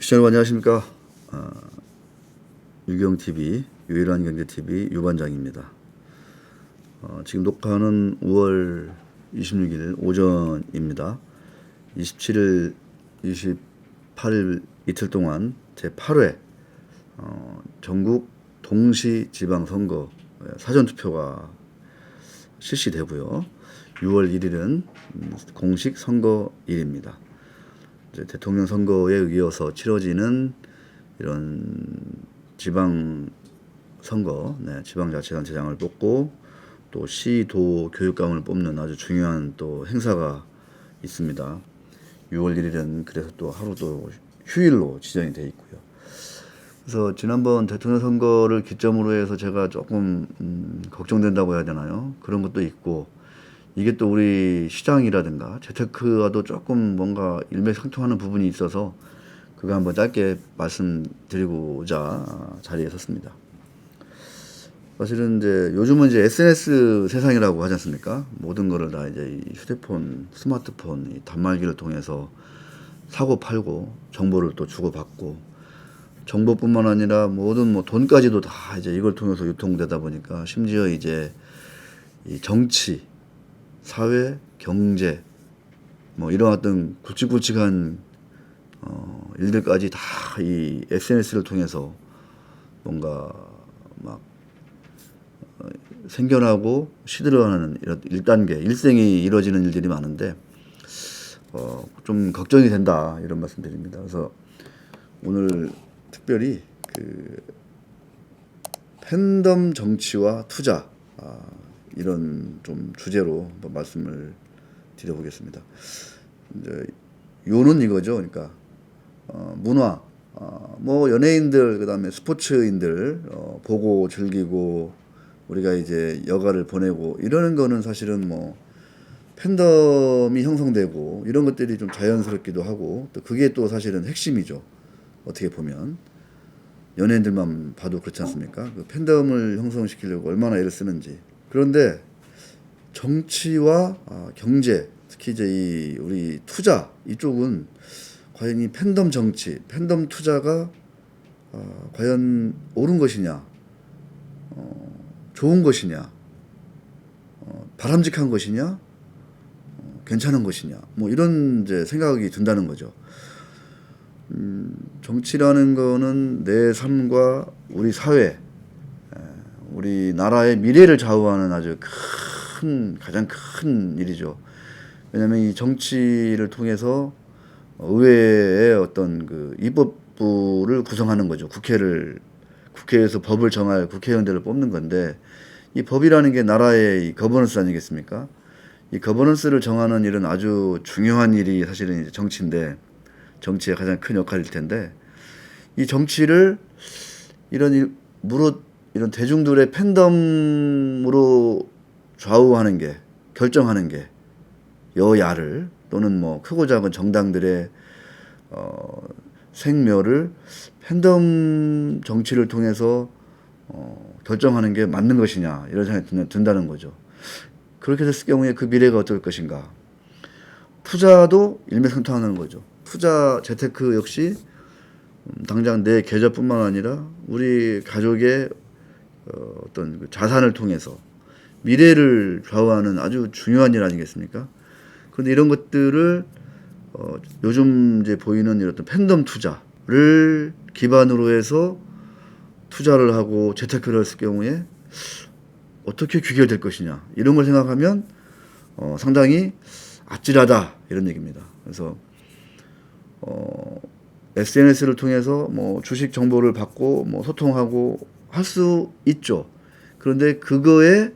시청자 여러분 안녕하십니까. 유경TV 유일한 경제TV 유반장입니다. 지금 녹화는 5월 26일 오전입니다. 27일 28일 이틀 동안 제8회 전국 동시지방선거 사전투표가 실시되고요. 6월 1일은 공식 선거일입니다. 이제 대통령 선거에 이어서 치러지는 이런 지방 선거, 지방자치단체장을 뽑고 또 시, 도 교육감을 뽑는 아주 중요한 또 행사가 있습니다. 6월 1일은 그래서 또 하루도 휴일로 지정이 되어 있고요. 그래서 지난번 대통령 선거를 기점으로 해서 제가 조금 걱정된다고 해야 되나요? 그런 것도 있고, 이게 또 우리 시장이라든가 재테크와도 조금 뭔가 일맥상통하는 부분이 있어서 그거 한번 짧게 말씀드리고자 자리에 섰습니다. 사실은 이제 요즘은 이제 SNS 세상이라고 하지 않습니까? 모든 거를 다 이제 이 휴대폰, 스마트폰, 이 단말기를 통해서 사고 팔고 정보를 또 주고받고, 정보뿐만 아니라 모든 뭐 돈까지도 다 이제 이걸 통해서 유통되다 보니까 심지어 이제 이 정치, 사회, 경제, 뭐 이런 어떤 굵직굵직한 일들까지 다 이 SNS를 통해서 뭔가 막 생겨나고 시들어가는 이런 1단계, 일생이 이루어지는 일들이 많은데 좀 걱정이 된다 이런 말씀드립니다. 그래서 오늘 특별히 그 팬덤 정치와 투자 이런 좀 주제로 한번 말씀을 드려보겠습니다. 이제 요는 이거죠. 그러니까 문화, 뭐 연예인들 그다음에 스포츠인들 보고 즐기고 우리가 이제 여가를 보내고 이러는 거는 사실은 뭐 팬덤이 형성되고 이런 것들이 좀 자연스럽기도 하고, 또 그게 또 사실은 핵심이죠. 어떻게 보면 연예인들만 봐도 그렇지 않습니까? 그 팬덤을 형성시키려고 얼마나 애를 쓰는지. 그런데 정치와 경제, 특히 이제 이 우리 투자 이쪽은 과연 이 팬덤 정치, 팬덤 투자가 과연 옳은 것이냐, 좋은 것이냐, 바람직한 것이냐, 괜찮은 것이냐, 뭐 이런 이제 생각이 든다는 거죠. 정치라는 거는 내 삶과 우리 사회, 우리 나라의 미래를 좌우하는 아주 가장 큰 일이죠. 왜냐하면 이 정치를 통해서 의회의 어떤 그 입법부를 구성하는 거죠. 국회에서 법을 정할 국회의원들을 뽑는 건데, 이 법이라는 게 나라의 이 거버넌스 아니겠습니까? 이 거버넌스를 정하는 일은 아주 중요한 일이 사실은 이제 정치인데, 정치의 가장 큰 역할일 텐데, 이 정치를 이런 대중들의 팬덤으로 좌우하는 게, 결정하는 게 여야를 또는 뭐 크고 작은 정당들의 생멸을 팬덤 정치를 통해서 결정하는 게 맞는 것이냐 이런 생각이 든다는 거죠. 그렇게 됐을 경우에 그 미래가 어떨 것인가. 투자도 일맥상통하는 거죠. 투자 재테크 역시 당장 내 계좌뿐만 아니라 우리 가족의 어떤 그 자산을 통해서 미래를 좌우하는 아주 중요한 일 아니겠습니까? 그런데 이런 것들을 요즘 이제 보이는 이런 팬덤 투자를 기반으로 해서 투자를 하고 재테크를 했을 경우에 어떻게 귀결될 것이냐 이런 걸 생각하면 상당히 아찔하다 이런 얘기입니다. 그래서 SNS를 통해서 뭐 주식 정보를 받고 뭐 소통하고 할 수 있죠. 그런데 그거에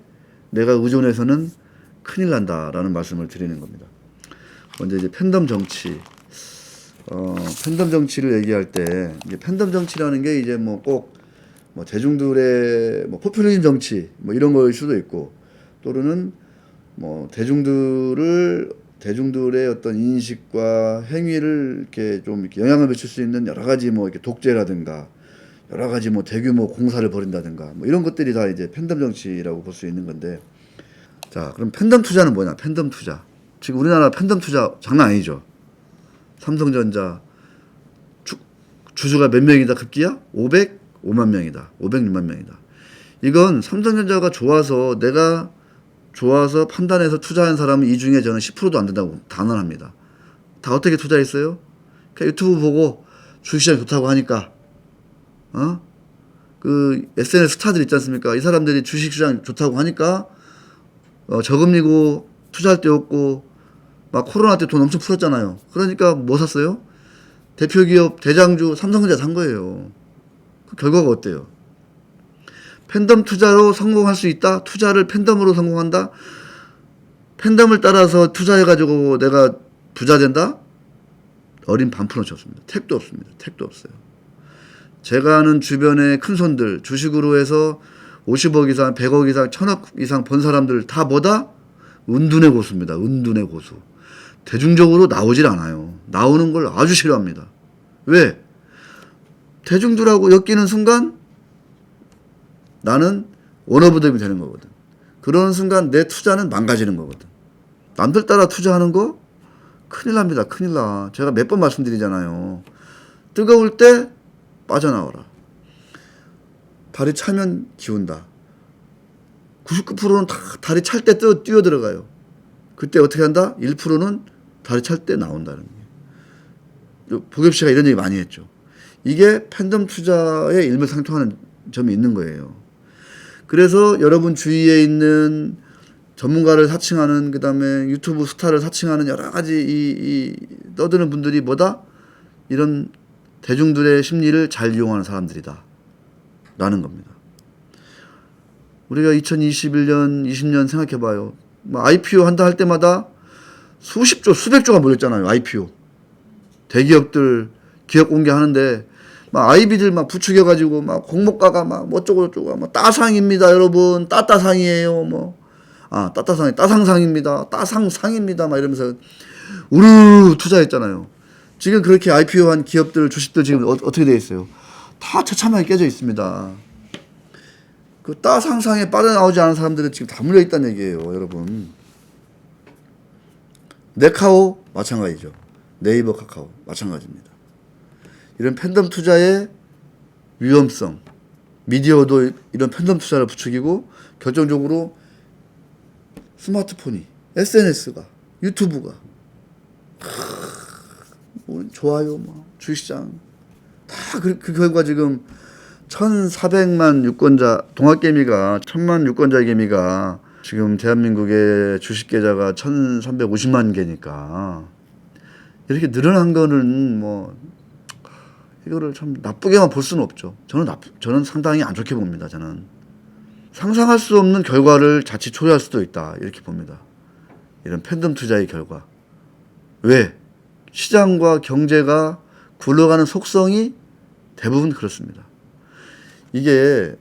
내가 의존해서는 큰일 난다라는 말씀을 드리는 겁니다. 먼저 이제 팬덤 정치. 팬덤 정치를 얘기할 때, 이제 팬덤 정치라는 게 이제 뭐 꼭 뭐 대중들의 뭐 포퓰리즘 정치 뭐 이런 거일 수도 있고, 또는 뭐 대중들의 어떤 인식과 행위를 이렇게 좀 이렇게 영향을 미칠 수 있는 여러 가지 뭐 이렇게 독재라든가 여러 가지 뭐 대규모 공사를 벌인다든가 뭐 이런 것들이 다 이제 팬덤 정치라고 볼 수 있는 건데, 자, 그럼 팬덤 투자는 뭐냐? 팬덤 투자. 지금 우리나라 팬덤 투자 장난 아니죠. 삼성전자 주주가 몇 명이다 급기야? 505만 명이다. 506만 명이다. 이건 삼성전자가 내가 좋아서 판단해서 투자한 사람은 이 중에 저는 10%도 안 된다고 단언합니다. 다 어떻게 투자했어요? 그냥 유튜브 보고 주식시장이 좋다고 하니까, 그 SNS 스타들 있지 않습니까? 이 사람들이 주식시장 좋다고 하니까, 저금리고 투자할 데 없고, 막 코로나 때 돈 엄청 풀었잖아요. 그러니까 뭐 샀어요? 대표기업 대장주 삼성전자 산 거예요. 그 결과가 어때요? 팬덤 투자로 성공할 수 있다? 투자를 팬덤으로 성공한다? 팬덤을 따라서 투자해가지고 내가 부자 된다? 어린 반푼어치 없습니다. 택도 없습니다. 택도 없어요. 제가 아는 주변의 큰 손들, 주식으로 해서 50억 이상, 100억 이상, 1000억 이상 번 사람들 다 뭐다? 은둔의 고수입니다. 은둔의 고수. 대중적으로 나오질 않아요. 나오는 걸 아주 싫어합니다. 왜? 대중들하고 엮이는 순간 나는 원어브덤이 되는 거거든. 그러는 순간 내 투자는 망가지는 거거든. 남들 따라 투자하는 거 큰일 납니다. 큰일 나. 제가 몇 번 말씀드리잖아요. 뜨거울 때 빠져나와라. 다리 차면 기운다. 99%는 다 다리 찰 때 뛰어 들어가요. 그때 어떻게 한다? 1%는 다리 찰 때 나온다는 거예요. 보겸 씨가 이런 얘기 많이 했죠. 이게 팬덤 투자에 일맥상통하는 점이 있는 거예요. 그래서 여러분 주위에 있는 전문가를 사칭하는, 그 다음에 유튜브 스타를 사칭하는 여러 가지 이 떠드는 분들이 뭐다? 이런 대중들의 심리를 잘 이용하는 사람들이다. 라는 겁니다. 우리가 2021년, 20년 생각해봐요. IPO 한다 할 때마다 수십조, 수백조가 몰렸잖아요. IPO. 대기업들 기업 공개하는데 막 아이비들 막 부추겨가지고 막 공모가가 막 어쩌고저쩌고 뭐 따상입니다 여러분, 따따상이에요 따따상이 따상상입니다, 따상상입니다 막 이러면서 우르르 투자했잖아요. 지금 그렇게 IPO 한 기업들 주식들 지금 어떻게 돼 있어요? 다 처참하게 깨져 있습니다. 그 따상상에 빠져나오지 않은 사람들은 지금 다 물려 있다는 얘기예요, 여러분. 네카오 마찬가지죠. 네이버, 카카오 마찬가지입니다. 이런 팬덤 투자의 위험성, 미디어도 이런 팬덤 투자를 부추기고 결정적으로 스마트폰이, SNS가, 유튜브가 좋아요, 주식시장 다 그 결과 지금 1,400만 유권자, 동학개미가 1,000만 유권자 개미가 지금 대한민국의 주식 계좌가 1,350만 개니까 이렇게 늘어난 거는 이거를 참 나쁘게만 볼 수는 없죠. 저는 상당히 안 좋게 봅니다. 저는 상상할 수 없는 결과를 자칫 초래할 수도 있다, 이렇게 봅니다. 이런 팬덤 투자의 결과. 왜? 시장과 경제가 굴러가는 속성이 대부분 그렇습니다. 이게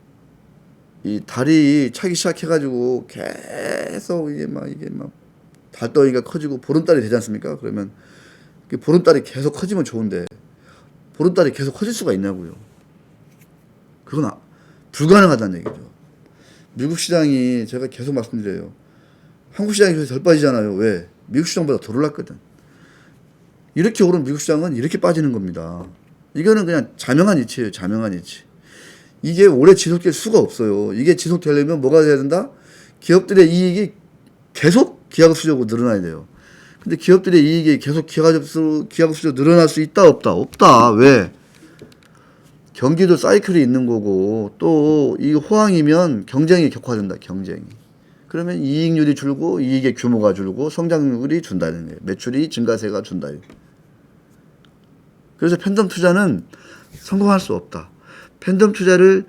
이 달이 차기 시작해가지고 계속 이게 막 달덩이가 커지고 보름달이 되지 않습니까? 그러면 보름달이 계속 커지면 좋은데 보름달이 계속 커질 수가 있냐고요. 그건 불가능하다는 얘기죠. 미국 시장이 제가 계속 말씀드려요. 한국 시장이 그래서 덜 빠지잖아요. 왜? 미국 시장보다 덜 올랐거든. 이렇게 오른 미국 시장은 이렇게 빠지는 겁니다. 이거는 그냥 자명한 이치예요. 자명한 이치. 이게 오래 지속될 수가 없어요. 이게 지속되려면 뭐가 돼야 된다? 기업들의 이익이 계속 기하급수적으로 늘어나야 돼요. 근데 기업들의 이익이 계속 기하급수적으로 늘어날 수 있다, 없다? 없다. 왜? 경기도 사이클이 있는 거고 또 이 호황이면 경쟁이 격화된다. 경쟁이. 그러면 이익률이 줄고 이익의 규모가 줄고 성장률이 준다는 거예요. 매출이 증가세가 준다. 그래서 팬덤 투자는 성공할 수 없다. 팬덤 투자를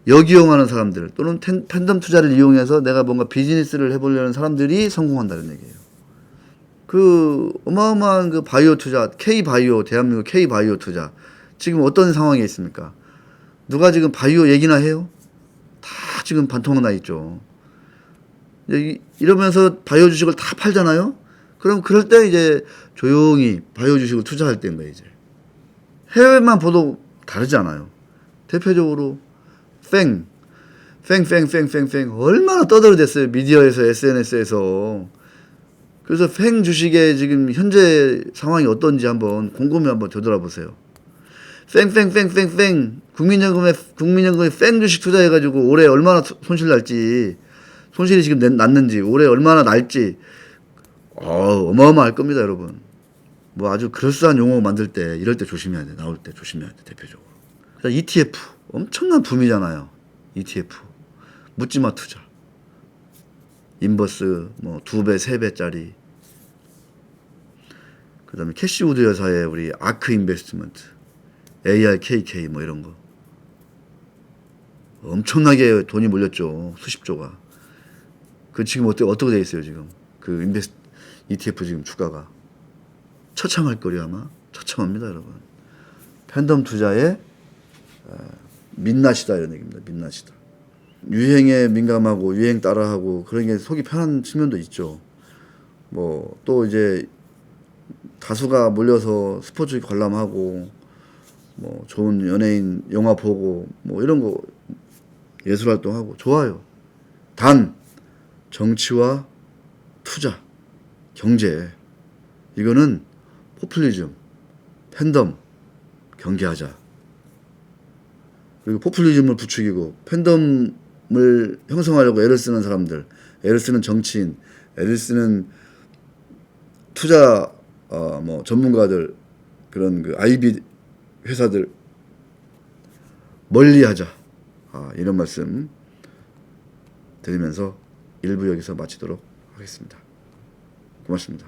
역이용하는 사람들 또는 팬덤 투자를 이용해서 내가 뭔가 비즈니스를 해보려는 사람들이 성공한다는 얘기예요. 그 어마어마한 그 바이오 투자, K바이오, 대한민국 K바이오 투자 지금 어떤 상황에 있습니까? 누가 지금 바이오 얘기나 해요? 다 지금 반토막 나 있죠. 이러면서 바이오 주식을 다 팔잖아요. 그럼 그럴 때 이제 조용히 바이오 주식을 투자할 때인 거예요. 이제 해외만 보도 다르지 않아요. 대표적으로 팽 얼마나 떠들어댔어요. 미디어에서, SNS에서. 그래서 팽 주식의 지금 현재 상황이 어떤지 한번 곰곰이 한번 되돌아보세요. 뺑뺑뺑뺑뺑 국민연금에 뺑 주식 투자해가지고 올해 얼마나 손실 날지, 손실이 지금 났는지, 올해 얼마나 날지 어마어마할 겁니다, 여러분. 뭐 아주 그럴싸한 용어 만들 때, 이럴 때 조심해야 돼. 나올 때 조심해야 돼, 대표적으로. 그래서 ETF 엄청난 붐이잖아요. ETF 묻지마 투자, 인버스 뭐 2배 3배짜리. 그다음에 캐시우드 여사의 우리 아크 인베스트먼트, ARKK 뭐 이런 거 엄청나게 돈이 몰렸죠. 수십조가. 그 지금 어떻게 돼 있어요 지금? 그 ETF 지금 주가가 처참할 거리 아마. 처참합니다, 여러분. 팬덤 투자의 민낯이다 이런 얘기입니다. 민낯이다. 유행에 민감하고 유행 따라하고 그런 게 속이 편한 측면도 있죠. 뭐 또 이제 다수가 몰려서 스포츠 관람하고 뭐 좋은 연예인 영화 보고 뭐 이런 거 예술 활동하고 좋아요. 단 정치와 투자, 경제 이거는 포퓰리즘, 팬덤 경계하자. 그리고 포퓰리즘을 부추기고 팬덤을 형성하려고 애를 쓰는 사람들, 애를 쓰는 정치인, 애를 쓰는 투자 뭐 전문가들, 그런 그 IB 회사들 멀리하자. 이런 말씀 드리면서 1부 여기서 마치도록 하겠습니다. 고맙습니다.